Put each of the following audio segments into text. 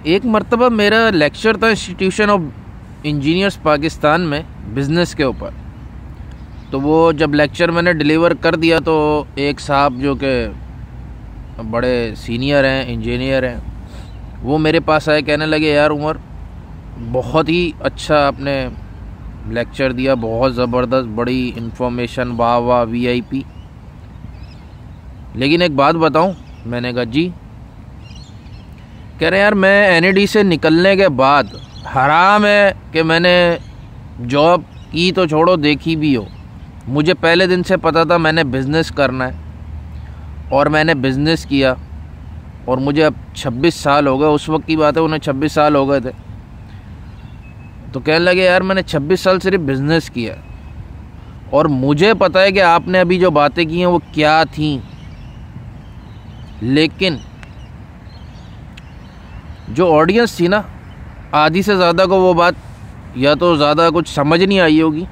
एक मर्तबा मेरा लेक्चर था इंस्टीट्यूशन ऑफ इंजीनियर्स पाकिस्तान में बिज़नेस के ऊपर। तो वो जब लेक्चर मैंने डिलीवर कर दिया तो एक साहब जो कि बड़े सीनियर हैं, इंजीनियर हैं, वो मेरे पास आए, कहने लगे यार उमर बहुत ही अच्छा आपने लेक्चर दिया, बहुत ज़बरदस्त, बड़ी इन्फॉर्मेशन, वाह वाह वीआईपी। लेकिन एक बात बताऊं। मैंने कहा जी। कह रहे यार मैं एनईडी से निकलने के बाद हराम है कि मैंने जॉब की तो छोड़ो, देखी भी हो। मुझे पहले दिन से पता था मैंने बिज़नेस करना है और मैंने बिज़नेस किया और मुझे अब 26 साल हो गए। उस वक्त की बात है, उन्हें 26 साल हो गए थे। तो कहने लगे यार मैंने 26 साल सिर्फ बिज़नेस किया और मुझे पता है कि आपने अभी जो बातें की हैं वो क्या थी, लेकिन जो ऑडियंस थी ना, आधी से ज़्यादा को वो बात या तो ज़्यादा कुछ समझ नहीं आई होगी,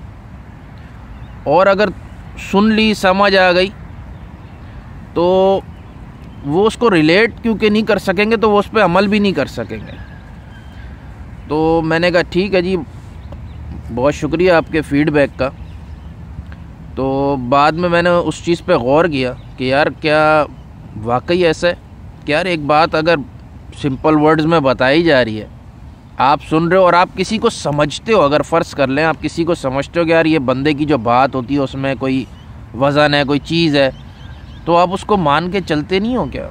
और अगर सुन ली, समझ आ गई, तो वो उसको रिलेट क्योंकि नहीं कर सकेंगे तो वो उस पर अमल भी नहीं कर सकेंगे। तो मैंने कहा ठीक है जी, बहुत शुक्रिया आपके फ़ीडबैक का। तो बाद में मैंने उस चीज़ पे गौर किया कि यार क्या वाकई ऐसा है कि यार एक बात अगर सिंपल वर्ड्स में बताई जा रही है, आप सुन रहे हो और आप किसी को समझते हो, अगर फ़र्ज़ कर लें आप किसी को समझते हो कि यार ये बंदे की जो बात होती है उसमें कोई वज़न है, कोई चीज़ है, तो आप उसको मान के चलते नहीं हो क्या?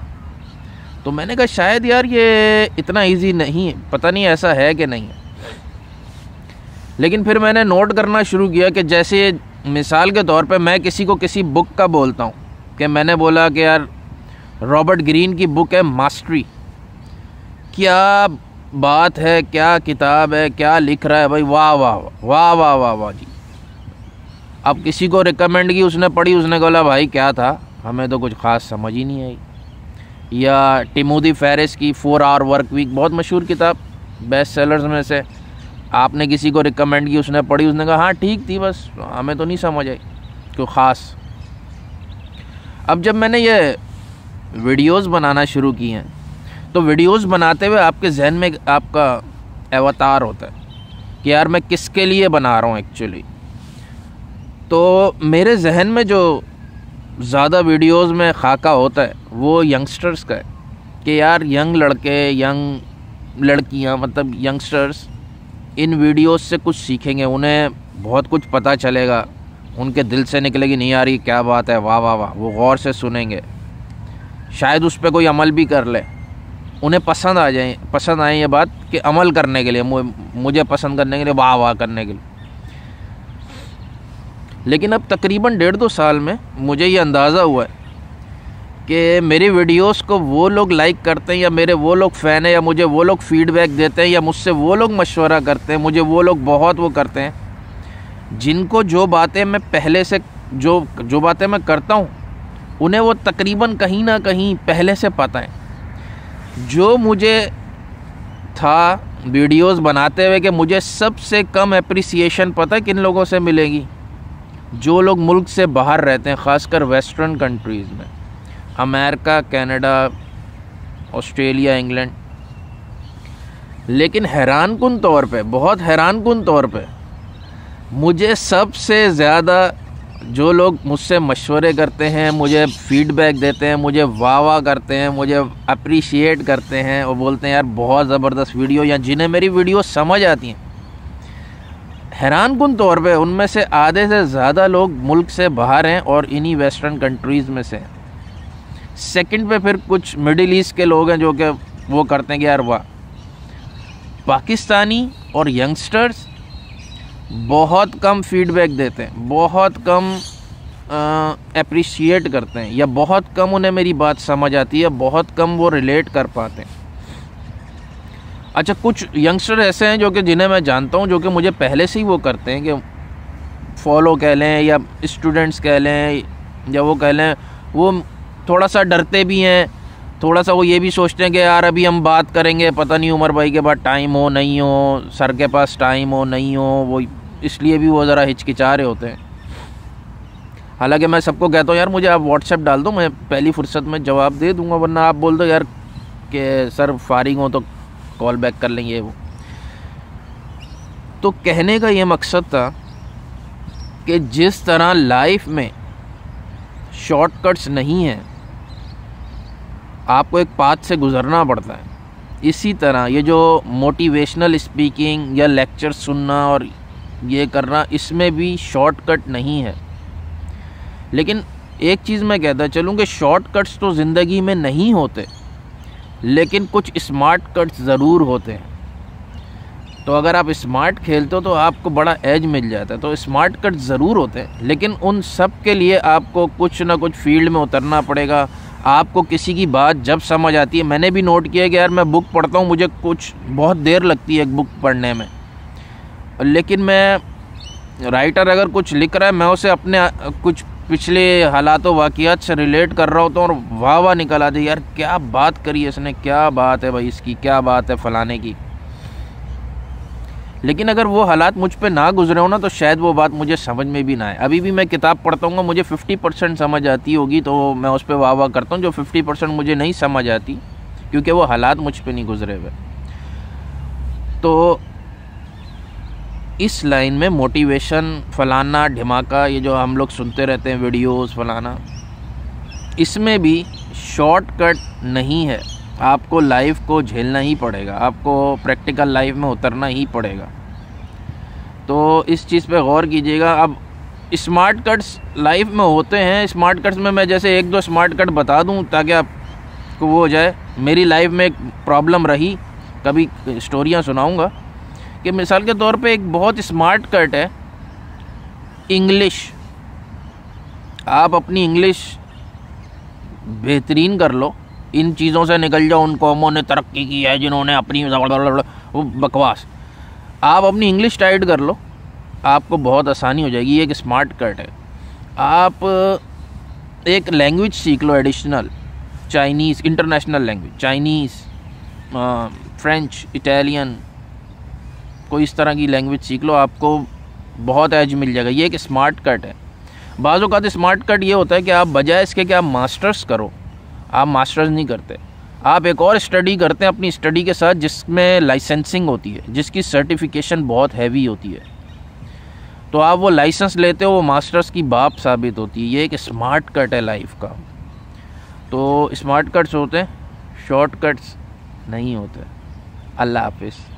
तो मैंने कहा शायद यार ये इतना इजी नहीं है, पता नहीं ऐसा है कि नहीं है। लेकिन फिर मैंने नोट करना शुरू किया कि जैसे मिसाल के तौर पे मैं किसी को किसी बुक का बोलता हूँ कि मैंने बोला कि यार रॉबर्ट ग्रीन की बुक है मास्टरी, क्या बात है, क्या किताब है, क्या लिख रहा है भाई, वाह वाह वाह वाह वाह वाह जी। अब किसी को रिकमेंड की, उसने पढ़ी, उसने बोला भाई क्या था, हमें तो कुछ ख़ास समझ ही नहीं आई। या टिमोथी फेरिस की 4 आवर वर्क वीक, बहुत मशहूर किताब, बेस्ट सेलर्स में से, आपने किसी को रिकमेंड की, उसने पढ़ी, उसने कहा हाँ ठीक थी, बस हमें तो नहीं समझ आई क्यों ख़ास। अब जब मैंने ये वीडियोस बनाना शुरू की हैं तो वीडियोस बनाते हुए आपके जहन में आपका अवतार होता है कि यार मैं किसके लिए बना रहा हूँ एक्चुअली। तो मेरे जहन में जो ज़्यादा वीडियोस में खाका होता है वो यंगस्टर्स का है कि यार यंग लड़के, यंग लड़कियाँ, मतलब यंगस्टर्स इन वीडियोस से कुछ सीखेंगे, उन्हें बहुत कुछ पता चलेगा, उनके दिल से निकलेगी नहीं यार ये क्या बात है, वाह वाह वाह, वो गौर से सुनेंगे, शायद उस पर कोई अमल भी कर ले, उन्हें पसंद आए ये बात कि अमल करने के लिए, मुझे पसंद करने के लिए, वाह वाह करने के लिए। लेकिन अब तकरीबन 1.5-2 साल में मुझे ये अंदाज़ा हुआ है कि मेरी वीडियोस को वो लोग लाइक करते हैं या मेरे वो लोग फ़ैन हैं या मुझे वो लोग फ़ीडबैक देते हैं या मुझसे वो लोग मशवरा करते हैं, मुझे वो लोग बहुत वो करते हैं जिनको जो बातें मैं पहले से जो बातें मैं करता हूँ उन्हें वो तकरीबन कहीं ना कहीं पहले से पता है। जो मुझे था वीडियोस बनाते हुए कि मुझे सबसे कम एप्रिसिएशन पता है किन लोगों से मिलेगी, जो लोग मुल्क से बाहर रहते हैं, ख़ासकर वेस्टर्न कंट्रीज़ में, अमेरिका, कनाडा, ऑस्ट्रेलिया, इंग्लैंड। लेकिन हैरानकुन तौर पे, बहुत हैरानकुन तौर पे मुझे सबसे ज़्यादा जो लोग मुझसे मशवरे करते हैं, मुझे फ़ीडबैक देते हैं, मुझे वाह वाह करते हैं, मुझे अप्रिशिएट करते हैं और बोलते हैं यार बहुत ज़बरदस्त वीडियो, या जिन्हें मेरी वीडियो समझ आती हैं, हैरानकुन तौर पे उनमें से आधे से ज़्यादा लोग मुल्क से बाहर हैं और इन्हीं वेस्टर्न कंट्रीज़ में से हैं। सेकंड पे फिर कुछ मिडिल ईस्ट के लोग हैं जो कि वो करते हैं कि यार वाह। पाकिस्तानी और यंगस्टर्स बहुत कम फीडबैक देते हैं, बहुत कम अप्रिशिएट करते हैं, या बहुत कम उन्हें मेरी बात समझ आती है, बहुत कम वो रिलेट कर पाते हैं। अच्छा, कुछ यंगस्टर ऐसे हैं जो कि जिन्हें मैं जानता हूँ, जो कि मुझे पहले से ही वो करते हैं कि फॉलो कह लें या स्टूडेंट्स कह लें या वो कह लें, वो थोड़ा सा डरते भी हैं, थोड़ा सा वो ये भी सोचते हैं कि यार अभी हम बात करेंगे, पता नहीं उमर भाई के पास टाइम हो नहीं हो, सर के पास टाइम हो नहीं हो, वो इसलिए भी वो ज़रा हिचकिचा रहे होते हैं। हालांकि मैं सबको कहता हूँ यार मुझे आप व्हाट्सएप डाल दो, मैं पहली फुर्सत में जवाब दे दूँगा, वरना आप बोल दो यार कि सर फारिग हो तो कॉल बैक कर लेंगे वो। तो कहने का ये मकसद था कि जिस तरह लाइफ में शॉर्टकट्स नहीं हैं, आपको एक पाथ से गुज़रना पड़ता है, इसी तरह ये जो मोटिवेशनल स्पीकिंग या लेक्चर सुनना और ये करना, इसमें भी शॉर्टकट नहीं है। लेकिन एक चीज़ मैं कहता चलूँ कि शॉर्टकट्स तो ज़िंदगी में नहीं होते, लेकिन कुछ स्मार्ट कट्स ज़रूर होते हैं। तो अगर आप स्मार्ट खेलते हो तो आपको बड़ा एज मिल जाता है। तो स्मार्ट कट ज़रूर होते हैं, लेकिन उन सब के लिए आपको कुछ ना कुछ फील्ड में उतरना पड़ेगा। आपको किसी की बात जब समझ आती है, मैंने भी नोट किया कि यार मैं बुक पढ़ता हूँ, मुझे कुछ बहुत देर लगती है एक बुक पढ़ने में, लेकिन मैं राइटर अगर कुछ लिख रहा है, मैं उसे अपने कुछ पिछले हालातों वाक़ियात से रिलेट कर रहा होता हूँ और वाह वाह निकल आती है, यार क्या बात करी है इसने, क्या बात है भाई इसकी, क्या बात है फ़लाने की। लेकिन अगर वो हालात मुझ पे ना गुजरे हो ना, तो शायद वो बात मुझे समझ में भी ना आए। अभी भी मैं किताब पढ़ता हूँ, मुझे 50% समझ आती होगी तो मैं उस पर वाह वाह करता हूँ। जो 50% मुझे नहीं समझ आती, क्योंकि वो हालात मुझ पे नहीं गुजरे हुए। तो इस लाइन में मोटिवेशन, फलाना ढिमाका, ये जो हम लोग सुनते रहते हैं वीडियोस फलाना, इसमें भी शॉर्टकट नहीं है। आपको लाइफ को झेलना ही पड़ेगा, आपको प्रैक्टिकल लाइफ में उतरना ही पड़ेगा। तो इस चीज़ पे गौर कीजिएगा। अब स्मार्ट कट्स लाइफ में होते हैं। स्मार्ट कट्स में मैं जैसे एक दो स्मार्ट कट बता दूं ताकि आपको वो हो जाए। मेरी लाइफ में एक प्रॉब्लम रही, कभी स्टोरियां सुनाऊंगा, कि मिसाल के तौर पे एक बहुत स्मार्ट कट है इंग्लिश। आप अपनी इंग्लिश बेहतरीन कर लो, इन चीज़ों से निकल जाओ, उन कौमों ने तरक्की की है जिन्होंने अपनी वो बकवास। आप अपनी इंग्लिश टाइट कर लो, आपको बहुत आसानी हो जाएगी। ये एक स्मार्ट कट है। आप एक लैंग्वेज सीख लो additional, Chinese, international language, Chinese, French, Italian, कोई इस तरह की लैंग्वेज सीख लो, आपको बहुत एज मिल जाएगा। ये एक स्मार्ट कट है। बाज़ औक़ात स्मार्ट कट ये होता है कि आप बजाय इसके कि आप मास्टर्स करो, आप मास्टर्स नहीं करते, आप एक और स्टडी करते हैं अपनी स्टडी के साथ जिसमें लाइसेंसिंग होती है, जिसकी सर्टिफिकेशन बहुत हैवी होती है। तो आप वो लाइसेंस लेते हो, वो मास्टर्स की बाप साबित होती है। ये एक स्मार्ट कट है लाइफ का। तो स्मार्ट कट्स होते हैं, शॉर्ट कट्स नहीं होते। अल्लाह हाफिज़।